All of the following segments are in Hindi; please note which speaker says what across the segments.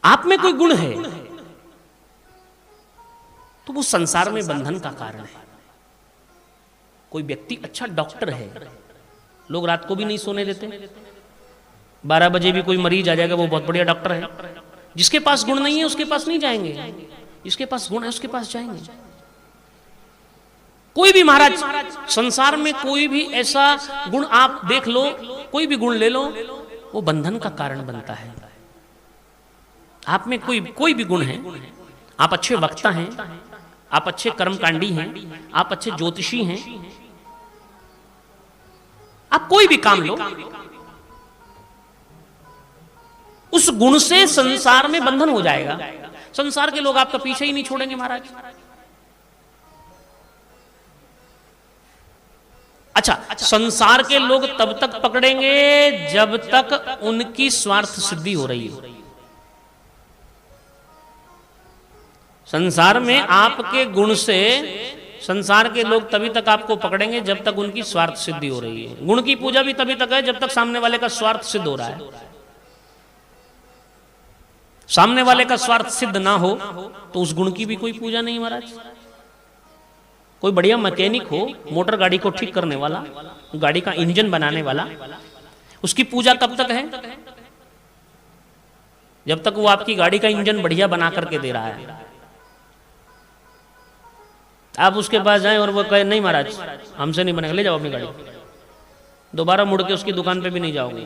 Speaker 1: आप में कोई गुण है तो वो संसार में बंधन का कारण है। कोई व्यक्ति अच्छा डॉक्टर है, लोग रात को भी नहीं सोने देते, 12 बजे भी कोई मरीज आ जाएगा, वो बहुत बढ़िया डॉक्टर है। जिसके पास गुण नहीं है उसके पास नहीं जाएंगे, जिसके पास गुण है उसके पास जाएंगे। कोई भी महाराज संसार में कोई भी ऐसा गुण आप देख लो, कोई भी गुण ले लो, वो बंधन का कारण बनता है। आप में कोई भी गुण है, आप अच्छे वक्ता हैं, आप अच्छे कर्मकांडी हैं, आप अच्छे ज्योतिषी हैं, आप कोई भी काम लो, उस गुण से संसार में बंधन हो जाएगा। संसार के लोग आपका पीछे ही नहीं छोड़ेंगे महाराज। अच्छा, संसार के लोग तब तक पकड़ेंगे जब तक उनकी स्वार्थ सिद्धि हो रही है। संसार में आपके गुण से संसार के लोग तभी तक आपको पकड़ेंगे जब तक उनकी स्वार्थ सिद्धि हो रही है। गुण की पूजा भी तभी तक है जब तक सामने वाले का स्वार्थ सिद्ध हो रहा है। सामने वाले का स्वार्थ सिद्ध ना हो तो उस गुण की भी कोई पूजा नहीं महाराज। कोई बढ़िया मैकेनिक हो, मोटर गाड़ी को ठीक करने वाला, गाड़ी का इंजन बनाने वाला, उसकी पूजा कब तक है? जब तक वो आपकी गाड़ी का इंजन बढ़िया बना करके दे रहा है। आप उसके पास जाएं और वो कहे नहीं महाराज हमसे नहीं बनेगा, ले जाओ अपनी गाड़ी, दोबारा मुड़ के उसकी दुकान पे भी नहीं जाओगे।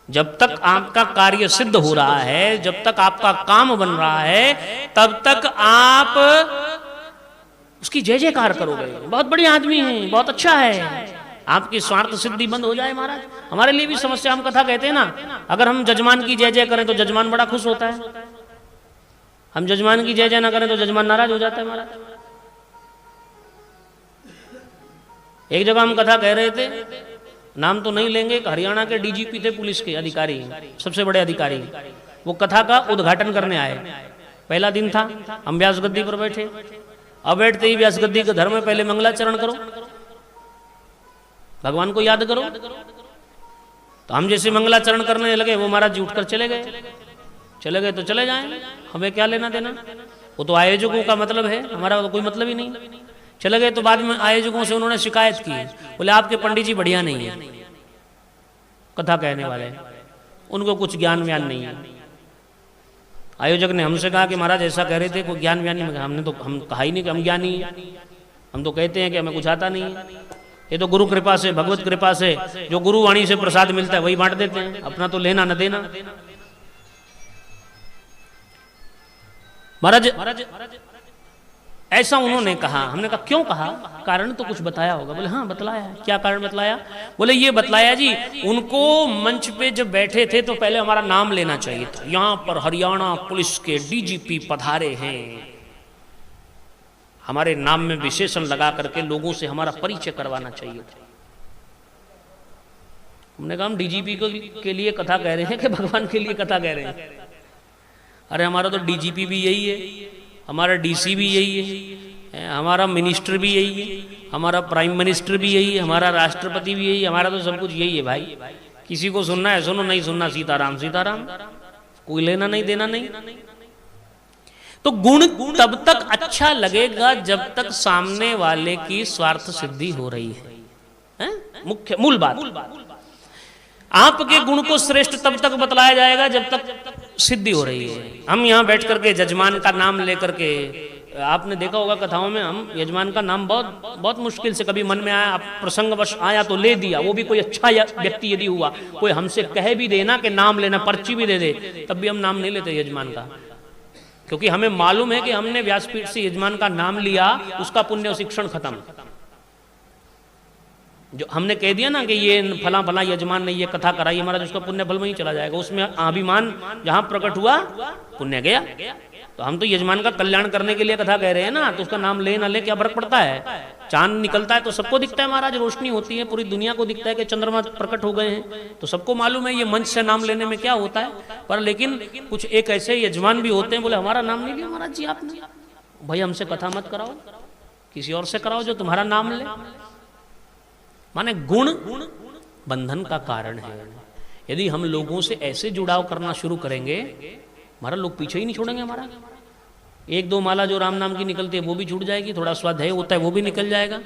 Speaker 1: जब तक आपका कार्य सिद्ध हो रहा है, जब तक आपका काम बन रहा है, तब तक आप उसकी जय जयकार करोगे। बहुत बढ़िया आदमी है, बहुत अच्छा है। आपकी स्वार्थ सिद्धि बंद हो जाए महाराज, हमारे लिए भी समस्या। हम कथा कहते हैं ना, अगर हम जजमान की जय जय करें तो जजमान बड़ा खुश होता है, हम जजमान की जय जय ना करें तो जजमान नाराज हो जाता है महाराज। एक जगह हम कथा कह रहे थे, नाम तो नहीं लेंगे, हरियाणा के डीजीपी थे, पुलिस के अधिकारी, सबसे बड़े अधिकारी। वो कथा का उद्घाटन करने आए। पहला दिन था, हम व्यास गद्दी पर बैठे। अब बैठते ही व्यास गद्दी के धर्म में पहले मंगलाचरण करो, भगवान को याद करो। तो हम जैसे मंगलाचरण करने लगे, वो महाराज जी उठकर चले गए। चले गए तो चले जाएं, हमें क्या लेना देना। वो तो आयोजकों का मतलब है, हमारा तो कोई मतलब ही नहीं। चले गए तो बाद में आयोजकों से उन्होंने शिकायत की, बोले आपके पंडित जी बढ़िया नहीं है, कथा कहने वाले, उनको कुछ ज्ञान व्यान नहीं है। आयोजक ने हमसे कहा कि महाराज ऐसा कह रहे थे, कोई ज्ञान व्यान नहीं। हमने तो हम कहा ही नहीं कि हम ज्ञानी हैं, हम तो कहते हैं कि हमें कुछ आता नहीं है। ये तो गुरु कृपा से, भगवत कृपा से जो गुरु वाणी से प्रसाद मिलता है वही बांट देते हैं, अपना तो लेना न देना। महाराज ऐसा उन्होंने कहा। हमने कहा क्यों कहा, कारण तो कुछ बताया होगा। बोले हाँ बतलाया है। क्या कारण बतलाया? बोले ये बतलाया जी, उनको मंच पे जब बैठे थे तो पहले हमारा नाम लेना चाहिए था। यहाँ पर हरियाणा पुलिस के डीजीपी पधारे हैं, हमारे नाम में विशेषण लगा करके लोगों से हमारा परिचय करवाना चाहिए था। हमने कहा हम डीजीपी के लिए कथा कह रहे हैं कि भगवान के लिए कथा कह रहे हैं? अरे हमारा तो डीजीपी भी यही है, हमारा डीसी भी यही है, हमारा मिनिस्टर भी यही है, हमारा प्राइम मिनिस्टर भी यही है, हमारा राष्ट्रपति भी यही है, हमारा तो सब कुछ यही है भाई। किसी को सुनना है सुनो, नहीं सुनना सीताराम सीताराम, कोई लेना नहीं देना नहीं। तो गुण तब तक अच्छा लगेगा जब तक सामने वाले की स्वार्थ सिद्धि हो रही है। मुख्य मूल बात, आपके गुण को श्रेष्ठ तब तक बतलाया जाएगा जब तक सिद्धि हो रही है। हम यहाँ बैठ करके यजमान का नाम लेकर के, आपने देखा होगा कथाओं में, हम यजमान का नाम बहुत मुश्किल से कभी मन में आया, आप प्रसंगवश आया तो ले दिया। वो भी कोई अच्छा व्यक्ति यदि हुआ, कोई हमसे कह भी देना कि नाम लेना, पर्ची भी दे दे, तब भी हम नाम नहीं लेते यजमान का, क्योंकि हमें मालूम है कि हमने व्यासपीठ से यजमान का नाम लिया, उसका पुण्य शिक्षण खत्म। जो हमने कह दिया ना कि ये फला फला यजमान ने ये कथा कराई हमारा, उसका पुण्य फल में ही चला जाएगा, उसमें अभिमान जहां प्रकट हुआ पुण्य गया। तो हम तो यजमान का कल्याण करने के लिए कथा कह रहे हैं ना, तो उसका नाम ले ना ले क्या फर्क पड़ता है? चांद निकलता है तो सबको दिखता है महाराज, रोशनी होती है, पूरी दुनिया को दिखता है कि चंद्रमा प्रकट हो गए हैं, तो सबको मालूम है ये मंच से नाम लेने में क्या होता है। पर लेकिन कुछ एक ऐसे यजमान भी होते हैं, बोले हमारा नाम नहीं लिया महाराज जी आपने, भाई हमसे कथा मत कराओ, किसी और से कराओ जो तुम्हारा नाम ले। माने गुण बंधन का कारण है, यदि हम लोगों से ऐसे जुड़ाव करना शुरू करेंगे, हमारा लोग पीछे ही नहीं छोड़ेंगे हमारा। एक दो माला जो राम नाम की निकलती है वो भी छूट जाएगी, थोड़ा स्वाध्याय होता है वो भी निकल जाएगा।